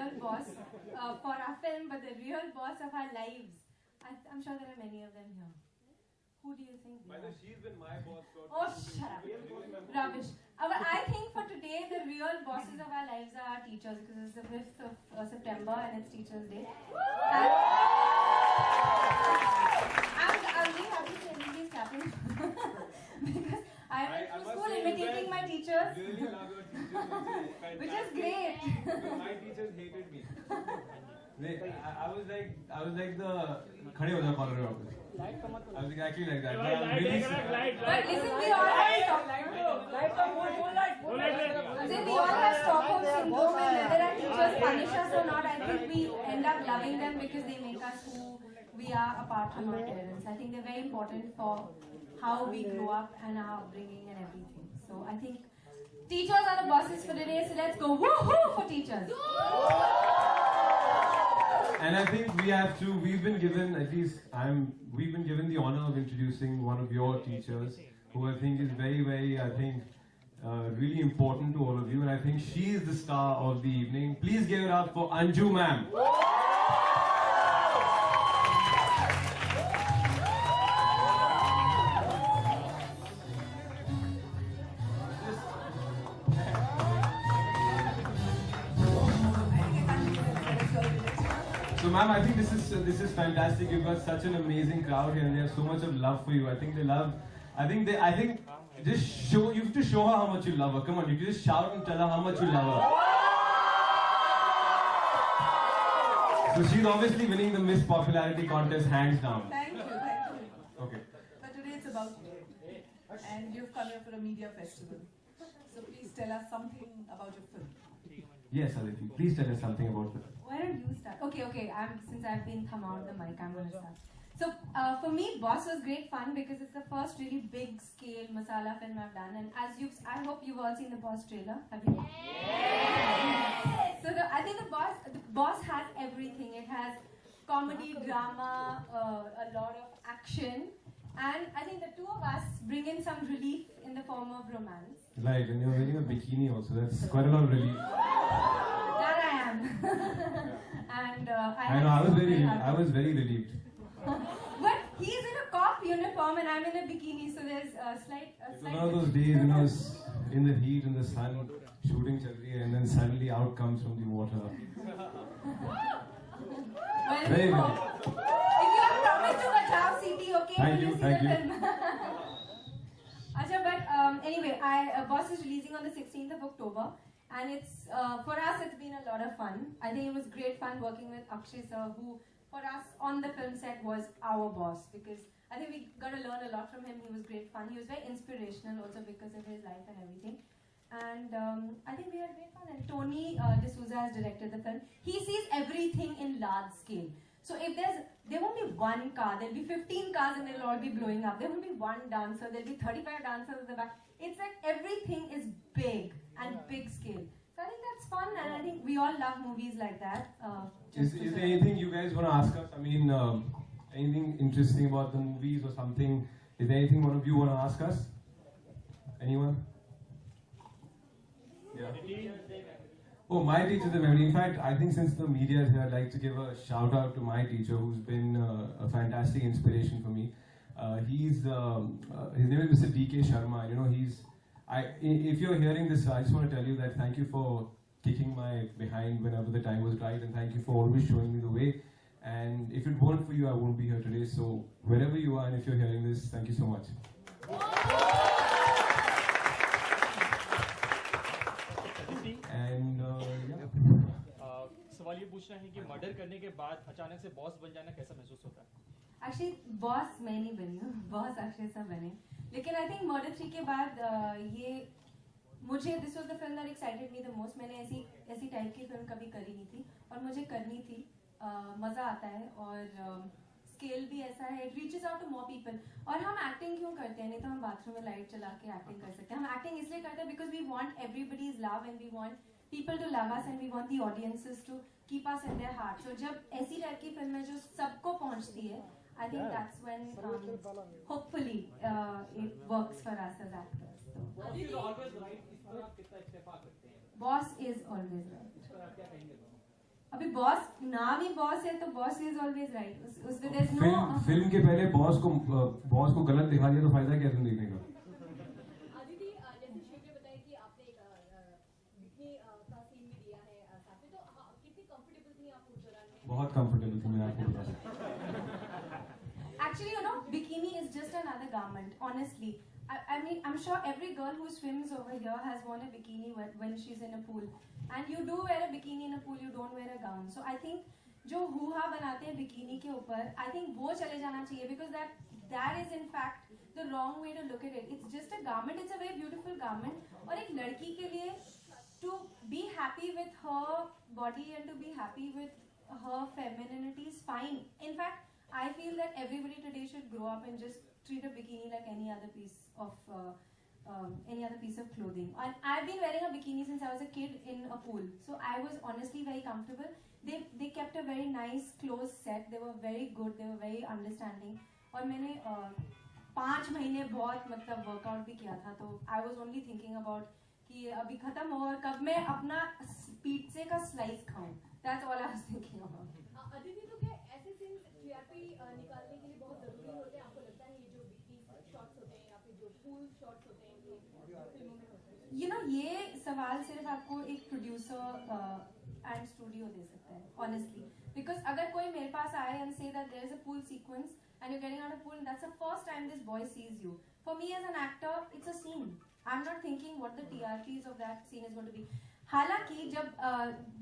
real boss for our film, but the real boss of our lives. I'm sure there are many of them here. Who do you think? By the way, she's been my boss for. Oh, shut up. Rubbish. But I think for today, the real bosses of our lives are our teachers because it's the 5th of September and it's Teachers' Day. I'm really happy to everybody's clapping because I went to school imitating my teachers. Really love your teachers, which is great. My teachers hated me. I was like the खड़े हो जाओ corner में. I was exactly like that. But listen, we all have Stockholm syndrome, and whether our teachers punish us or not, I think we end up loving them because they make us who we are apart from our parents. I think they're very important for how we grow up and our upbringing and everything. So I think teachers are the bosses for today. So let's go woohoo for teachers. And I think we've been given the honor of introducing one of your teachers who I think is very, very, really important to all of you. And I think she is the star of the evening. Please give it up for Anju ma'am. So ma'am, I think this is fantastic. You've got such an amazing crowd here, and they have so much of love for you. I think just show. You have to show her how much you love her. Come on, you can just shout and tell her how much you love her. So she's obviously winning the Miss Popularity contest hands down. Thank you. Okay. But today it's about you, and you've come here for a media festival. So please tell us something about your film. Yes, Aditi. Please tell us something about it. Why don't you start? Okay. Since I've been thumb out of the mic, I'm going to start. So for me, Boss was great fun because it's the first really big scale masala film I've done, and I hope you've all seen the Boss trailer. Have you? Yes! So I think the Boss has everything. It has comedy, drama, a lot of action, and I think the two of us bring in some relief in the form of romance. Right, and you're wearing a bikini also. That's quite a lot of relief. That I am. And I know. I was very relieved. But he's in a cop uniform and I'm in a bikini, so there's a slight. It's one of those days, in the heat, in the sun, shooting chal rahi hai, and then suddenly out comes from the water. Well, if you have promised to Bachao CT, okay? Thank you. Acha, but anyway, Boss is releasing on the 16th of October. And it's for us, it's been a lot of fun. I think it was great fun working with Akshay sir, who for us on the film set was our boss, because I think we got to learn a lot from him. He was great fun. He was very inspirational also because of his life and everything. And I think we had great fun. And Tony D'Souza has directed the film. He sees everything in large scale. So if there won't be one car, there'll be 15 cars and they'll all be blowing up. There won't be one dancer, there'll be 35 dancers at the back. It's like everything is big and big scale. So I think that's fun, and I think we all love movies like that. Is there anything you guys want to ask us? I mean, anything interesting about the movies or something? Is there anything one of you want to ask us? Anyone? Yeah. Oh, my teacher's a memory. In fact, I think since the media is here, I'd like to give a shout out to my teacher, who's been a fantastic inspiration for me. His name is Mr. D.K. Sharma. If you're hearing this, I just want to tell you that thank you for kicking my behind whenever the time was right, and thank you for always showing me the way. And if it weren't for you, I won't be here today. So wherever you are, and if you're hearing this, thank you so much. And सवाल ये पूछना है कि murder करने के बाद अचानक से बॉस बन जाना कैसा महसूस होता है? Actually, बॉस मैं नहीं बनी हूँ, बॉस अक्षय सर बने. लेकिन I think Murder 3 के बाद this was the film that excited me the most. मैंने ऐसी टाइप की फिल्म कभी करी नहीं थी और मुझे करनी थी. मजा आता है और स्केल भी ऐसा है. It reaches out to more people. और हम एक्टिंग क्यों करते हैं? नहीं तो हम बाथरूम में लाइट चला के एक्टिंग कर सकते हैं. हम एक्टिंग इसलिए करते हैं because we want everybody's love and we want people to love us and we want the audiences to keep us in their heart. So जब ऐसी टाइप की फिल्म है जो सबको पहुंचती है, I think that's when hopefully it works for us as actors. So. Boss is always right. अभी boss नाम ही बॉस है तो बॉस इज ऑलवेज राइट उसमें देयर इज नो फिल्म के पहले बॉस को गलत दिखा दिया तो फायदा क्या तुम देखने का? अदिति जैसे शिव ने बताया कि आपने एक बिकनी का सीन भी दिया है साथ में, तो कितनी कंफर्टेबल थी आप उस दौरान में? बहुत कंफर्टेबल थी, मैं आपको बता सकता हूँ। Actually, you know, bikini is just another garment, honestly. I mean, I'm sure every girl who swims over here has worn a bikini when she's in a pool. And you do wear a bikini in a pool, you don't wear a gown. So I think, जो हुआ बनाते हैं bikini के ऊपर, I think वो चले जाना चाहिए because that is in fact the wrong way to look at it. It's just a garment, it's a very beautiful garment. और एक लड़की के लिए to be happy with her body and to be happy with her femininity is fine. In fact, I feel that everybody today should grow up and just treat a bikini like any other piece of clothing. And I've been wearing a bikini since I was a kid in a pool, so I was honestly very comfortable. They kept a very nice close set. They were very good. They were very understanding. और मैंने 5 महीने बहुत मतलब workout भी किया था, तो I was only thinking about कि अभी खत्म हो और कब मैं अपना पिज़्ज़े का स्लाइस खाऊं. That's all I was thinking about. Aditi, तो क्या ऐसे सीन्स टीआरपी निकालने के लिए बहुत जरूरी होते हैं? आपको लगता है ये जो बिकनी शॉट्स होते हैं या फिर जो पूल शॉट्स होते हैं ये फिल्मों में होते हैं? You know, ये सवाल सिर्फ आपको एक प्रोड्यूसर एंड स्टूडियो दे सकता है, honestly. Because अगर कोई मेरे पास आए and say that there is a pool sequence and you're getting out of pool and that's the first time this boy sees you. For me as an actor, it's a scene. I'm not thinking what the TRPs of that scene is going to be. हालांकि जब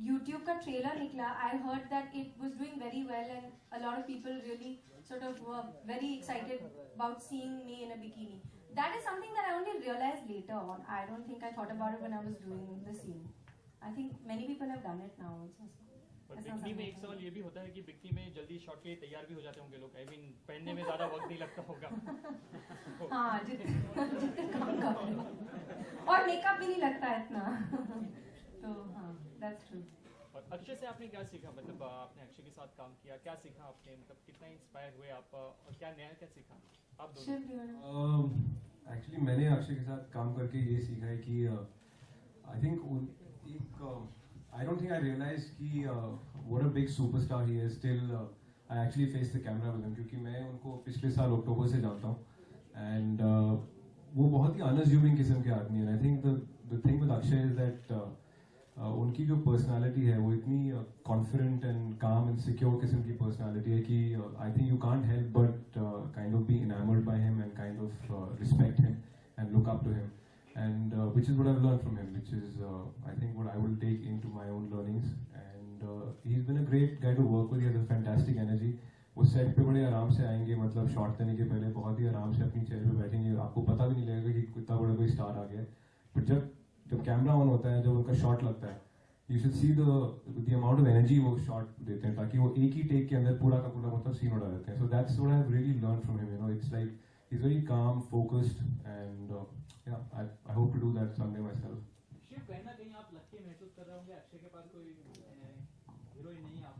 YouTube का trailer निकला, I heard that it was doing very well and a lot of people really sort of were very excited about seeing me in a bikini. That is something that I only realized later on. I don't think I thought about it when I was doing the scene. I think many people have done it now also. पर bikini में एक सवाल ये भी होता है कि bikini में जल्दी शॉट के लिए तैयार भी हो जाते होंगे लोग। आई मीन पहनने में ज्यादा वक्त नहीं लगता होगा। हाँ, जितने काम कर लो और मेकअप भी नहीं लगता इतना। तो हाँ, that's true. और अक्षय से आपने क्या सीखा? मतलब आपने अक्षय के साथ काम किया, क्या सीखा आपने? मतलब कितना इंस्पायर हुए आप और क्या नया क्या सीखा आप दोनों? एक्चुअली मैंने अक्षय के साथ काम करके ये सीखा है कि I think I don't think I realized कि what a big superstar he is till I actually faced the camera with him, क्योंकि मैं उनको पिछले साल अक्टूबर से जानता हूँ and वो बहुत ही unassuming किस्म के आदमी हैं. I think the thing with Akshay is that उनकी जो personality है वो इतनी confident and calm and secure किस्म की personality है कि I think you can't help but kind of be enamored by him and kind of respect him and look up to him. And which is what I've learned from him, which is I think what I will take into my own learnings. And he's been a great guy to work with. He has a fantastic energy. वो set पे बड़े आराम से आएंगे, मतलब shot देने के पहले बहुत ही आराम से अपनी चेयर पे बैठेंगे, आपको पता भी नहीं लगेगा कि कितना बड़ा कोई स्टार आ गया. बट जब कैमरा ऑन होता है, जब उनका शॉट लगता है, you should see the amount of energy वो शॉट देते हैं ताकि वो एक ही टेक के अंदर पूरा का पूरा मतलब सीन उड़ा देते हैं. So that's what I've really learned from him. You know, it's like he's very calm, focused, and yeah, I hope to do that someday myself. Shiv, कहीं ना कहीं आप लकी महसूस कर रहे होंगे, अक्षय के पास कोई हीरोइन नहीं है